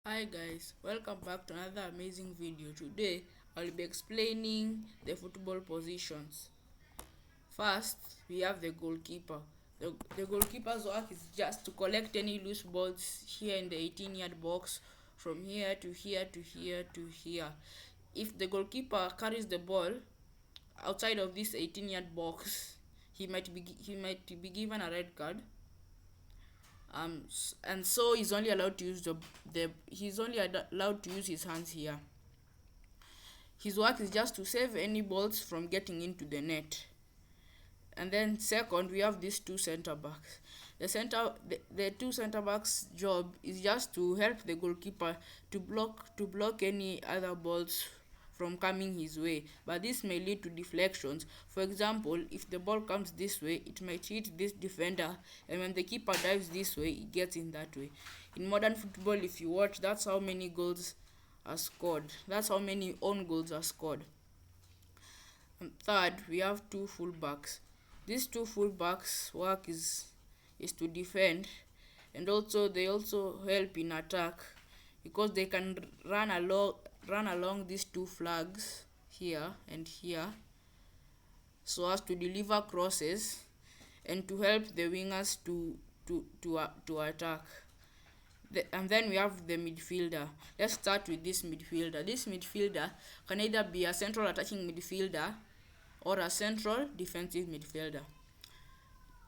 Hi guys, welcome back to another amazing video. Today I'll be explaining the football positions. First, we have the goalkeeper. The goalkeeper's work is just to collect any loose balls here in the 18-yard box from here to here to here to here. If the goalkeeper carries the ball outside of this 18-yard box, he might be given a red card. And so he's only allowed to use allowed to use his hands here. His work is just to save any balls from getting into the net. And then second, we have these two center backs. The two center backs job is just to help the goalkeeper to block any other balls from coming his way, but this may lead to deflections. For example, if the ball comes this way, it might hit this defender, and when the keeper dives this way, it gets in that way. In modern football, if you watch, that's how many goals are scored. That's how many own goals are scored. And third, we have two fullbacks. These two fullbacks work is to defend, and also they also help in attack because they can run along these two flags here and here so as to deliver crosses and to help the wingers to attack. And then we have the midfielder. Let's start with this midfielder. This midfielder can either be a central attacking midfielder or a central defensive midfielder.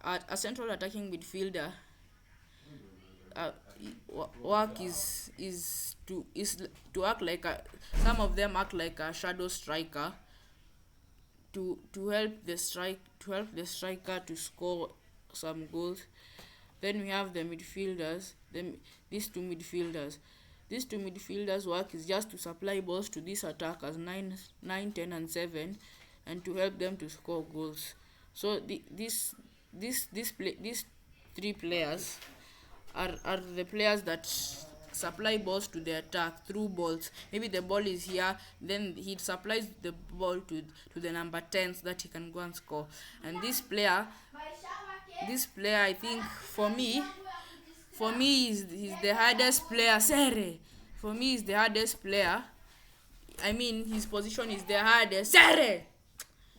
A central attacking midfielder uh, work is to act like some of them act like a shadow striker to help the striker to score some goals. Then we have the midfielders. These two midfielders work is just to supply balls to these attackers 9, 10, and 7, and to help them to score goals. So these three players are the players that supply balls to the attack through balls. Maybe the ball is here, then he supplies the ball to the number 10 so that he can go and score. And this player I think for me is the hardest player. For me is the hardest player. I mean, his position is the hardest.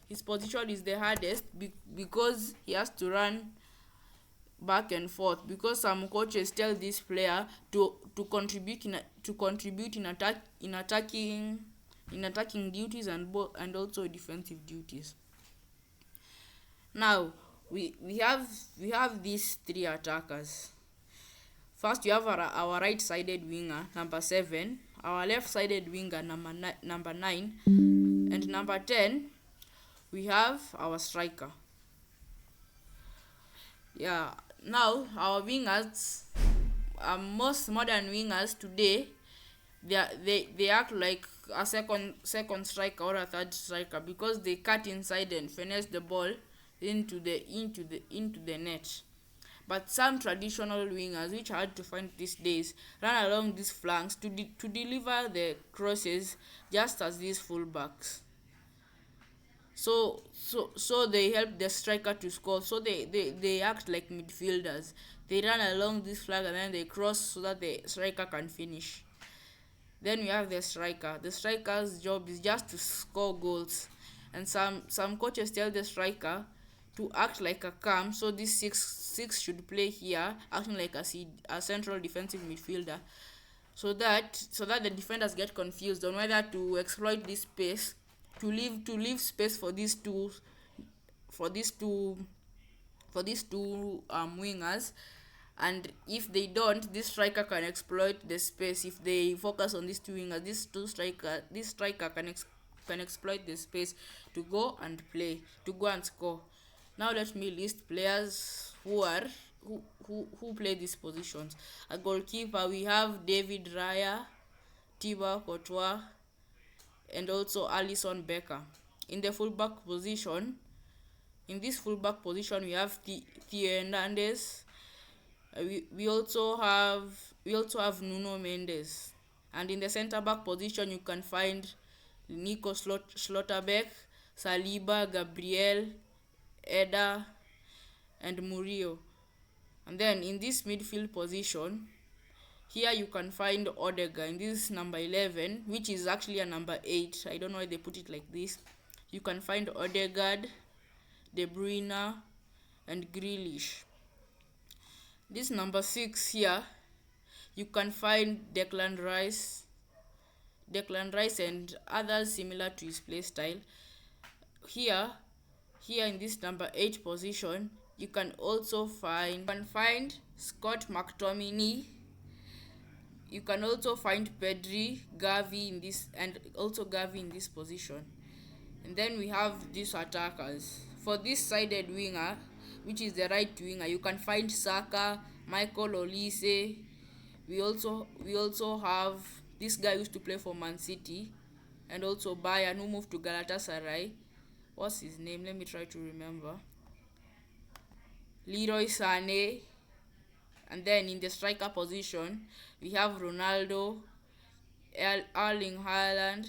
His position is the hardest because he has to run back and forth, because some coaches tell this player to contribute in attacking duties and also defensive duties. Now we have these three attackers. First, we have our right-sided winger, number 7, our left-sided winger, number 9, and number 10, we have our striker. Yeah, now our wingers, most modern wingers today, they act like a second striker or a third striker because they cut inside and finesse the ball into the net. But some traditional wingers, which are hard to find these days, run along these flanks to deliver the crosses just as these fullbacks. So they help the striker to score. So they act like midfielders. They run along this flag and then they cross so that the striker can finish. Then we have the striker. The striker's job is just to score goals. And some coaches tell the striker to act like a cam. So this six should play here, acting like a central defensive midfielder, so that the defenders get confused on whether to exploit this space, to leave space for these two wingers. And if they don't, this striker can exploit the space. If they focus on these two wingers, this striker can exploit the space to go and score. Now let me list players who play these positions. A goalkeeper, we have David Raya, Thibaut Courtois, and also Alisson Becker. In the fullback position, we have Theo Hernandez. We also have Nuno Mendes. And in the center back position, you can find Nico Schlotterbeck, Saliba, Gabriel, Eder, and Murillo. And then in this midfield position, Here you can find Odegaard. This is number 11, which is actually a number 8. I don't know why they put it like this. You can find Odegaard, De Bruyne, and Grealish. This number 6 here, you can find Declan Rice and others similar to his play style. Here in this number 8 position, you can also find Scott McTominay. You can also find Pedri, Gavi in this position. And then we have these attackers. For this sided winger, which is the right winger, you can find Saka, Michael Olise. We also have this guy who used to play for Man City and also Bayern, who moved to Galatasaray. What's his name? Let me try to remember. Leroy Sané. And then in the striker position, we have Ronaldo, Erling Haaland.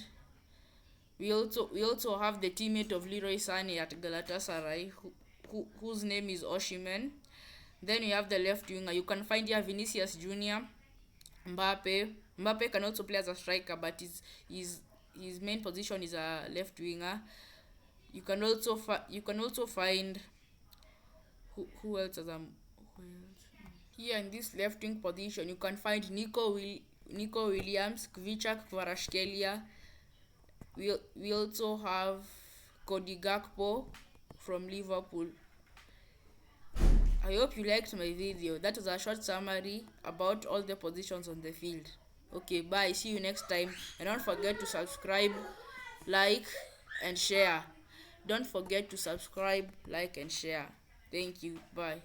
We also have the teammate of Leroy Sané at Galatasaray, whose name is Osimhen. Then we have the left winger. You can find here Vinicius Junior, Mbappe. Mbappe can also play as a striker, but his main position is a left winger. You can also find who else as a here in this left wing position. You can find Nico Williams, Kvichak Kvaratskhelia. We also have Cody Gakpo from Liverpool. I hope you liked my video. That was a short summary about all the positions on the field. Okay, bye. See you next time. And don't forget to subscribe, like, and share. Don't forget to subscribe, like, and share. Thank you. Bye.